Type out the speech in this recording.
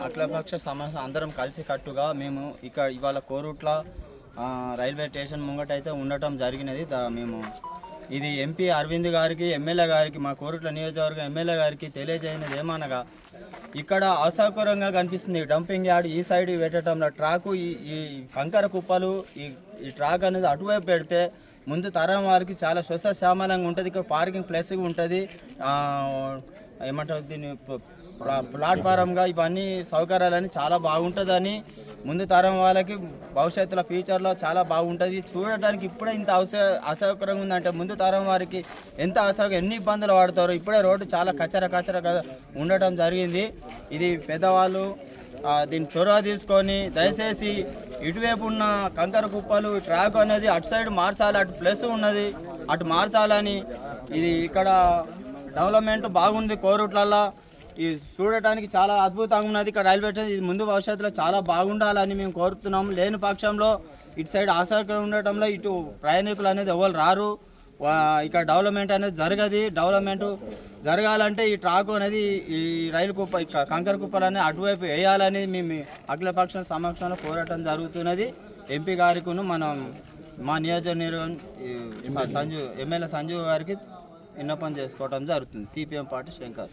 అఖిలపక్ష సమస్య అందరం కలిసి కట్టుగా మేము ఇవాళ కోరుట్ల రైల్వే స్టేషన్ ముంగట అయితే ఉండటం జరిగినది. మేము ఇది ఎంపీ అరవింద్ గారికి, ఎమ్మెల్యే గారికి, మా కోరుట్ల నియోజకవర్గం ఎమ్మెల్యే గారికి తెలియజేయనిది ఏమనగా, ఇక్కడ అసౌకర్యంగా కనిపిస్తుంది. డంపింగ్ యార్డ్ ఈ సైడ్ పెట్టడంలో ట్రాకు ఈ కంకర కుప్పలు ఈ ట్రాక్ అనేది అటువైపు పెడితే ముందు తరం వారికి చాలా శ్వాసశ్యామలంగా ఉంటుంది. ఇక్కడ పార్కింగ్ ప్లేస్ ఉంటుంది, ఏమంటారు దీన్ని ప్లాట్ఫారంగా ఇవన్నీ సౌకర్యాలని చాలా బాగుంటుందని, ముందు తరం వాళ్ళకి భవిష్యత్తులో ఫ్యూచర్లో చాలా బాగుంటుంది. చూడటానికి ఇప్పుడే ఇంత అసౌకర్యంగా ఉందంటే ముందు తరం వారికి ఎంత ఎన్ని ఇబ్బందులు పడతారో. ఇప్పుడే రోడ్డు చాలా కచ్చర ఉండటం జరిగింది. ఇది పెద్దవాళ్ళు దీన్ని చొరవ తీసుకొని దయచేసి ఇటువైపు ఉన్న కంకర కుప్పలు ట్రాక్ అనేది అటు సైడ్ మార్చాలి, అటు ప్లస్ ఉన్నది అటు మార్చాలని. ఇది ఇక్కడ డెవలప్మెంట్ బాగుంది కోరుట్లలో, ఇది చూడటానికి చాలా అద్భుతంగా ఉన్నది. ఇక్కడ రైల్వే స్టేషన్ ఇది ముందు భవిష్యత్తులో చాలా బాగుండాలని మేము కోరుతున్నాము. లేని పక్షంలో ఇటు సైడ్ అసౌకర్యం ఉండటంలో ఇటు ప్రయాణికులు అనేది ఎవరు రారు. ఇక్కడ డెవలప్మెంట్ అనేది జరగదు. డెవలప్మెంట్ జరగాలంటే ఈ ట్రాక్ అనేది ఈ రైలు కుప్ప కంకర కుప్పలు అనేది అటువైపు వేయాలని మేము అఖిలపక్షం సమక్షంలో కోరటం జరుగుతున్నది. ఎంపీ గారికి మా నియోజకవర్గం ఎమ్మెల్యే సంజీవ్ గారికి విన్నపం చేసుకోవడం జరుగుతుంది. CPM party Shankar.